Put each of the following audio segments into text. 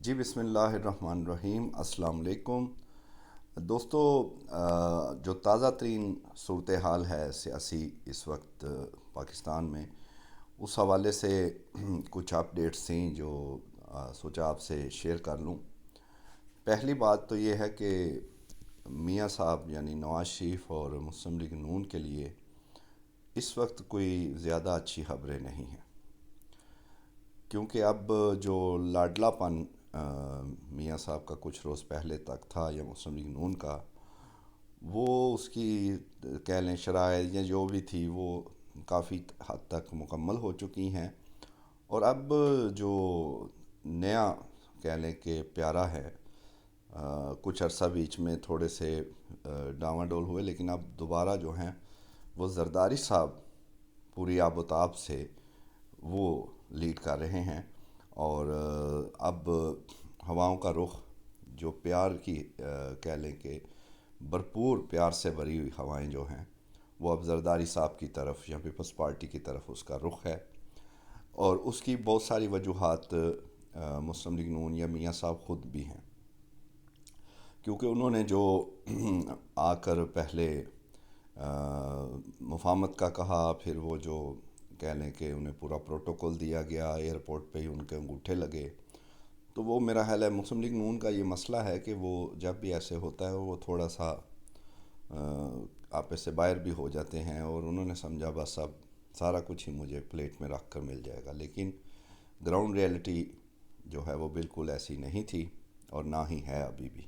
جی بسم اللہ الرحمن الرحیم، السلام علیکم دوستو۔ جو تازہ ترین صورتحال ہے سیاسی اس وقت پاکستان میں، اس حوالے سے کچھ اپڈیٹس تھیں جو سوچا آپ سے شیئر کر لوں۔ پہلی بات تو یہ ہے کہ میاں صاحب یعنی نواز شریف اور مسلم لیگ نون کے لیے اس وقت کوئی زیادہ اچھی خبریں نہیں ہیں، کیونکہ اب جو لاڈلا پن میاں صاحب کا کچھ روز پہلے تک تھا یا مسلم لیگ نون کا، وہ اس کی کہہ لیں شرائط یا جو بھی تھی وہ کافی حد تک مکمل ہو چکی ہیں۔ اور اب جو نیا کہہ لیں کہ پیارا ہے، کچھ عرصہ بیچ میں تھوڑے سے ڈاواں ڈول ہوئے، لیکن اب دوبارہ جو ہیں وہ زرداری صاحب پوری آب و تاب سے وہ لیڈ کر رہے ہیں۔ اور اب ہواؤں کا رخ جو پیار کی کہہ لیں کہ بھرپور پیار سے بھری ہوئی ہوائیں جو ہیں وہ اب زرداری صاحب کی طرف یا پیپلز پارٹی کی طرف اس کا رخ ہے۔ اور اس کی بہت ساری وجوہات مسلم لیگ نون یا میاں صاحب خود بھی ہیں، کیونکہ انہوں نے جو آ کر پہلے مفاہمت کا کہا، پھر وہ جو کہہ لیں کہ انہیں پورا پروٹوکول دیا گیا، ایئرپورٹ پہ ہی ان کے انگوٹھے لگے، تو وہ میرا خیال ہے مسلم لیگ نون کا یہ مسئلہ ہے کہ وہ جب بھی ایسے ہوتا ہے وہ تھوڑا سا آپے سے باہر بھی ہو جاتے ہیں، اور انہوں نے سمجھا بس اب سارا کچھ ہی مجھے پلیٹ میں رکھ کر مل جائے گا، لیکن گراؤنڈ ریئلٹی جو ہے وہ بالکل ایسی نہیں تھی اور نہ ہی ہے ابھی بھی،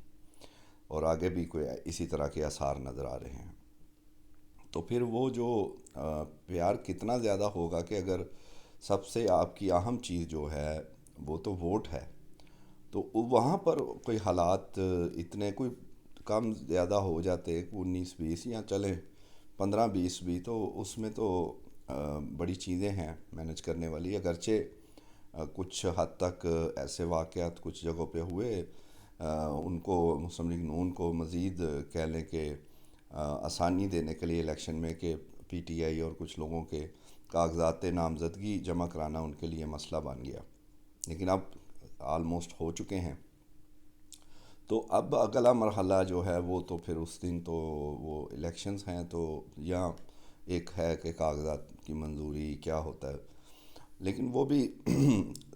اور آگے بھی کوئی اسی طرح کے آثار نظر آ رہے ہیں۔ تو پھر وہ جو پیار کتنا زیادہ ہوگا کہ اگر سب سے آپ کی اہم چیز جو ہے وہ تو ووٹ ہے، تو وہاں پر کوئی حالات اتنے کوئی کم زیادہ ہو جاتے 19-20 یا چلیں 15-20 بھی، تو اس میں تو بڑی چیزیں ہیں مینج کرنے والی، اگرچہ کچھ حد تک ایسے واقعات کچھ جگہوں پہ ہوئے ان کو مسلم لیگ نون کو مزید کہہ لیں کہ آسانی دینے کے لیے الیکشن میں، کہ پی ٹی آئی اور کچھ لوگوں کے کاغذات نامزدگی جمع کرانا ان کے لیے مسئلہ بن گیا، لیکن اب آلموسٹ ہو چکے ہیں۔ تو اب اگلا مرحلہ جو ہے وہ تو پھر اس دن تو وہ الیکشنز ہیں، تو یا ایک ہے کہ کاغذات کی منظوری کیا ہوتا ہے، لیکن وہ بھی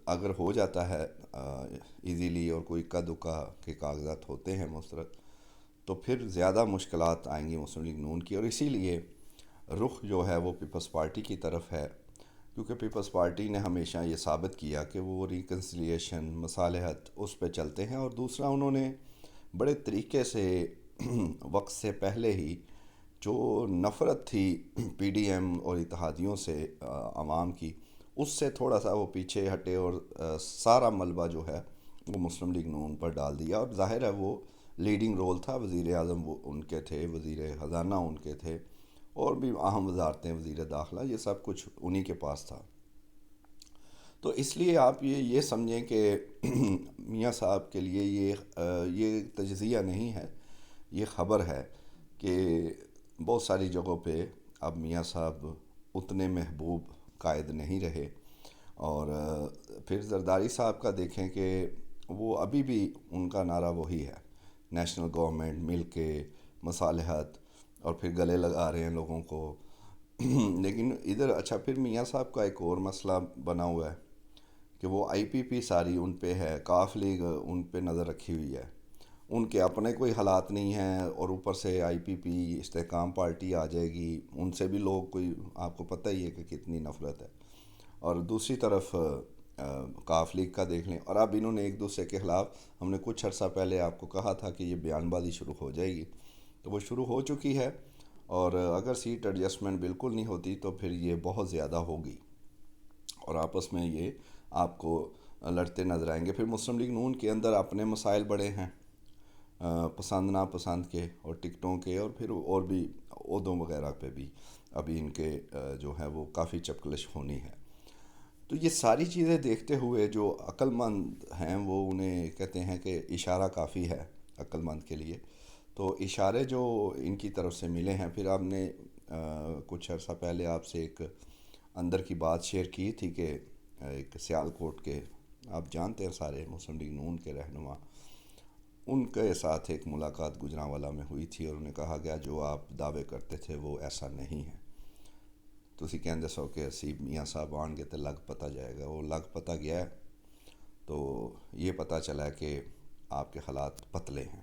اگر ہو جاتا ہے ایزیلی اور کوئی اکا دکا کے کاغذات ہوتے ہیں مسترد، تو پھر زیادہ مشکلات آئیں گی مسلم لیگ نون کی، اور اسی لیے رخ جو ہے وہ پیپلز پارٹی کی طرف ہے، کیونکہ پیپلز پارٹی نے ہمیشہ یہ ثابت کیا کہ وہ ریکنسیلیشن مصالحت اس پہ چلتے ہیں، اور دوسرا انہوں نے بڑے طریقے سے وقت سے پہلے ہی جو نفرت تھی پی ڈی ایم اور اتحادیوں سے عوام کی، اس سے تھوڑا سا وہ پیچھے ہٹے، اور سارا ملبہ جو ہے وہ مسلم لیگ نون پر ڈال دیا، اور ظاہر ہے وہ لیڈنگ رول تھا، وزیر اعظم وہ ان کے تھے، وزیر خزانہ ان کے تھے، اور بھی اہم وزارتیں، وزیر داخلہ، یہ سب کچھ انہی کے پاس تھا۔ تو اس لیے آپ یہ سمجھیں کہ میاں صاحب کے لیے یہ تجزیہ نہیں ہے، یہ خبر ہے کہ بہت ساری جگہوں پہ اب میاں صاحب اتنے محبوب قائد نہیں رہے۔ اور پھر زرداری صاحب کا دیکھیں کہ وہ ابھی بھی ان کا نعرہ وہی ہے، نیشنل گورنمنٹ، مل کے مصالحت، اور پھر گلے لگا رہے ہیں لوگوں کو۔ لیکن ادھر اچھا پھر میاں صاحب کا ایک اور مسئلہ بنا ہوا ہے کہ وہ آئی پی پی ساری ان پہ ہے، کاف لیگ ان پہ نظر رکھی ہوئی ہے، ان کے اپنے کوئی حالات نہیں ہیں، اور اوپر سے آئی پی پی استحکام پارٹی آ جائے گی، ان سے بھی لوگ کوئی آپ کو پتہ ہی ہے کہ کتنی نفرت ہے، اور دوسری طرف کاف لیگ کا دیکھ لیں، اور اب انہوں نے ایک دوسرے کے خلاف، ہم نے کچھ عرصہ پہلے آپ کو کہا تھا کہ یہ بیان بازی شروع ہو جائے گی، تو وہ شروع ہو چکی ہے، اور اگر سیٹ ایڈجسٹمنٹ بالکل نہیں ہوتی تو پھر یہ بہت زیادہ ہوگی، اور آپس میں یہ آپ کو لڑتے نظر آئیں گے۔ پھر مسلم لیگ نون کے اندر اپنے مسائل بڑے ہیں، پسند ناپسند کے اور ٹکٹوں کے، اور پھر اور بھی عہدوں وغیرہ پہ بھی ابھی ان کے جو ہے وہ کافی چپکلش ہونی ہے۔ تو یہ ساری چیزیں دیکھتے ہوئے جو عقل مند ہیں وہ انہیں کہتے ہیں کہ اشارہ کافی ہے عقل مند کے لیے، تو اشارے جو ان کی طرف سے ملے ہیں، پھر آپ نے کچھ عرصہ پہلے آپ سے ایک اندر کی بات شیئر کی تھی کہ ایک سیال کوٹ کے آپ جانتے ہیں سارے مسلم لیگ نون کے رہنما، ان کے ساتھ ایک ملاقات گجرانوالہ میں ہوئی تھی اور انہیں کہا گیا جو آپ دعوے کرتے تھے وہ ایسا نہیں ہے، تسی کہندے سو کہ اسی میاں صاحب آن گے تو لگ پتہ جائے گا، وہ لگ پتہ گیا ہے تو یہ پتہ چلا کہ آپ کے حالات پتلے ہیں۔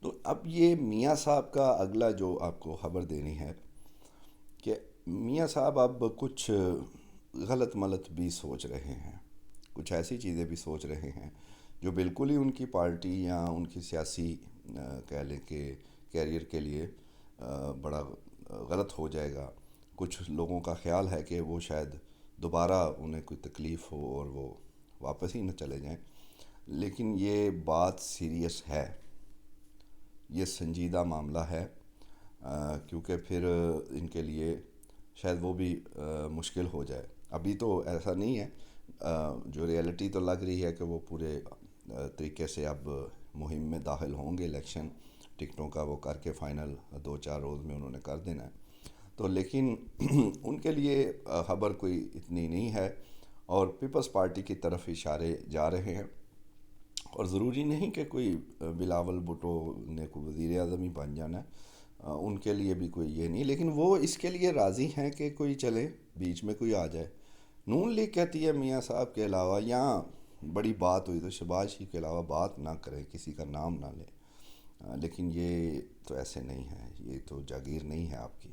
تو اب یہ میاں صاحب کا اگلا جو آپ کو خبر دینی ہے کہ میاں صاحب اب کچھ غلط ملط بھی سوچ رہے ہیں، کچھ ایسی چیزیں بھی سوچ رہے ہیں جو بالکل ہی ان کی پارٹی یا ان کی سیاسی کہہ لیں کہ کیریئر کے لیے بڑا غلط ہو جائے گا۔ کچھ لوگوں کا خیال ہے کہ وہ شاید دوبارہ انہیں کوئی تکلیف ہو اور وہ واپس ہی نہ چلے جائیں، لیکن یہ بات سیریس ہے، یہ سنجیدہ معاملہ ہے، کیونکہ پھر ان کے لیے شاید وہ بھی مشکل ہو جائے۔ ابھی تو ایسا نہیں ہے، جو ریئلٹی تو لگ رہی ہے کہ وہ پورے طریقے سے اب مہم میں داخل ہوں گے، الیکشن ٹکٹوں کا وہ کر کے فائنل 2-4 روز میں انہوں نے کر دینا ہے، تو لیکن ان کے لیے خبر کوئی اتنی نہیں ہے اور پیپلز پارٹی کی طرف اشارے جا رہے ہیں، اور ضروری نہیں کہ کوئی بلاول بھٹو نے کوئی وزیر اعظم ہی بن جانا ہے، ان کے لیے بھی کوئی یہ نہیں، لیکن وہ اس کے لیے راضی ہیں کہ کوئی چلے بیچ میں کوئی آ جائے۔ نون لیگ کہتی ہے میاں صاحب کے علاوہ یہاں بڑی بات ہوئی تو شہباز شریف کے علاوہ بات نہ کریں، کسی کا نام نہ لیں، لیکن یہ تو ایسے نہیں ہے، یہ تو جاگیر نہیں ہے آپ کی،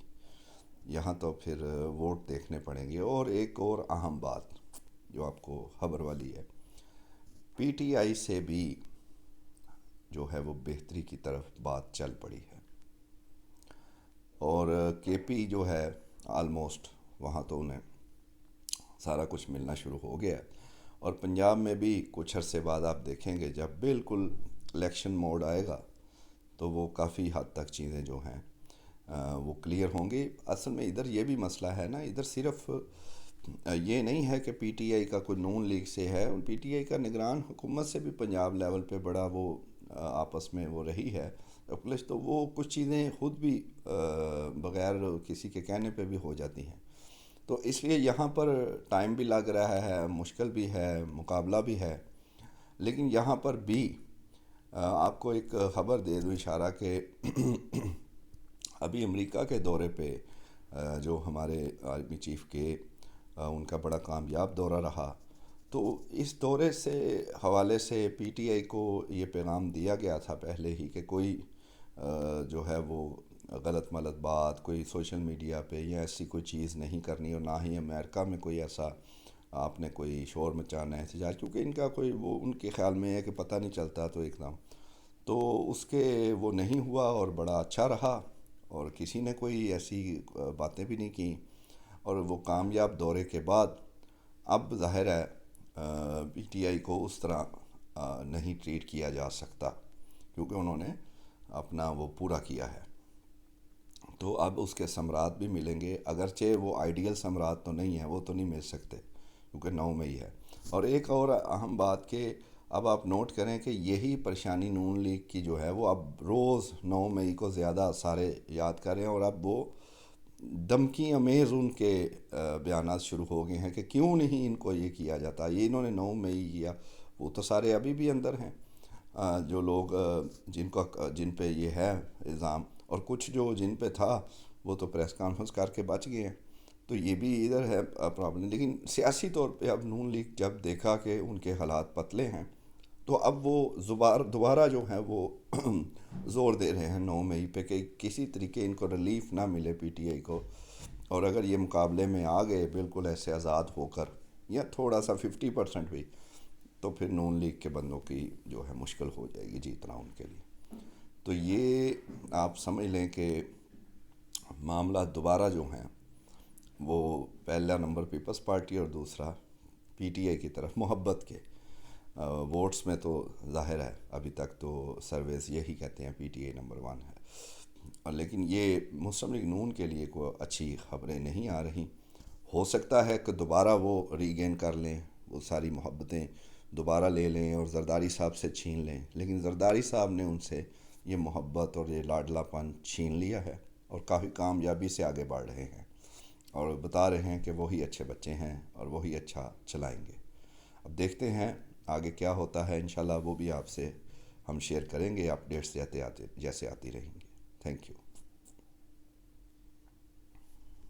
یہاں تو پھر ووٹ دیکھنے پڑیں گے۔ اور ایک اور اہم بات جو آپ کو خبر والی ہے، پی ٹی آئی سے بھی جو ہے وہ بہتری کی طرف بات چل پڑی ہے، اور کے پی جو ہے آلموسٹ وہاں تو انہیں سارا کچھ ملنا شروع ہو گیا ہے، اور پنجاب میں بھی کچھ عرصے بعد آپ دیکھیں گے جب بالکل الیکشن موڈ آئے گا تو وہ کافی حد تک چیزیں جو ہیں وہ کلیئر ہوں گی۔ اصل میں ادھر یہ بھی مسئلہ ہے نا، ادھر صرف یہ نہیں ہے کہ پی ٹی آئی کا کوئی نون لیگ سے ہے، پی ٹی آئی کا نگران حکومت سے بھی پنجاب لیول پہ بڑا وہ آپس میں وہ رہی ہے تو وہ کچھ چیزیں خود بھی بغیر کسی کے کہنے پہ بھی ہو جاتی ہیں، تو اس لیے یہاں پر ٹائم بھی لگ رہا ہے، مشکل بھی ہے، مقابلہ بھی ہے، لیکن یہاں پر بھی آپ کو ایک خبر دے دوں اشارہ کہ ابھی امریکہ کے دورے پہ جو ہمارے آرمی چیف کے ان کا بڑا کامیاب دورہ رہا، تو اس دورے سے حوالے سے پی ٹی آئی کو یہ پیغام دیا گیا تھا پہلے ہی کہ کوئی جو ہے وہ غلط ملط بات کوئی سوشل میڈیا پہ یا ایسی کوئی چیز نہیں کرنی، اور نہ ہی امریکہ میں کوئی ایسا آپ نے کوئی شور مچانا ہے احتجاج، کیونکہ ان کا کوئی وہ ان کے خیال میں ہے کہ پتہ نہیں چلتا تو ایک دم تو اس کے وہ نہیں ہوا اور بڑا اچھا رہا، اور کسی نے کوئی ایسی باتیں بھی نہیں کیں، اور وہ کامیاب دورے کے بعد اب ظاہر ہے پی ٹی آئی کو اس طرح نہیں ٹریٹ کیا جا سکتا، کیونکہ انہوں نے اپنا وہ پورا کیا ہے، تو اب اس کے ثمرات بھی ملیں گے، اگرچہ وہ آئیڈیل ثمرات تو نہیں ہیں، وہ تو نہیں مل سکتے کیونکہ 9 مئی ہے۔ اور ایک اور اہم بات کہ اب آپ نوٹ کریں کہ یہی پریشانی نون لیگ کی جو ہے وہ اب روز 9 مئی کو زیادہ سارے یاد کریں، اور اب وہ دھمکی امیز ان کے بیانات شروع ہو گئے ہیں کہ کیوں نہیں ان کو یہ کیا جاتا، یہ انہوں نے 9 مئی کیا، وہ تو سارے ابھی بھی اندر ہیں جو لوگ جن پہ یہ ہے الزام، اور کچھ جو جن پہ تھا وہ تو پریس کانفرنس کر کے بچ گئے ہیں، تو یہ بھی ادھر ہے پرابلم۔ لیکن سیاسی طور پہ اب نون لیگ جب دیکھا کہ ان کے حالات پتلے ہیں تو اب وہ دوبارہ جو ہے وہ زور دے رہے ہیں 9 مئی پہ کہ کسی طریقے ان کو ریلیف نہ ملے پی ٹی آئی کو، اور اگر یہ مقابلے میں آ گئے بالکل ایسے آزاد ہو کر یا تھوڑا سا 50% بھی، تو پھر نون لیگ کے بندوں کی جو ہے مشکل ہو جائے گی جیتنا ان کے لیے۔ تو یہ آپ سمجھ لیں کہ معاملہ دوبارہ جو ہیں وہ پہلا نمبر پیپلز پارٹی اور دوسرا پی ٹی آئی کی طرف محبت کے ووٹس میں تو ظاہر ہے ابھی تک تو سرویز یہی کہتے ہیں پی ٹی آئی نمبر 1 ہے، لیکن یہ مسلم لیگ نون کے لیے کوئی اچھی خبریں نہیں آ رہی، ہو سکتا ہے کہ دوبارہ وہ ری گین کر لیں، وہ ساری محبتیں دوبارہ لے لیں اور زرداری صاحب سے چھین لیں، لیکن زرداری صاحب نے ان سے یہ محبت اور یہ لاڈلا پن چھین لیا ہے اور کافی کامیابی سے آگے بڑھ رہے ہیں اور بتا رہے ہیں کہ وہی اچھے بچے ہیں اور وہی اچھا چلائیں گے۔ اب دیکھتے ہیں آگے کیا ہوتا ہے، انشاءاللہ وہ بھی آپ سے ہم شیئر کریں گے، اپڈیٹس جیسے آتی رہیں گے. Thank you.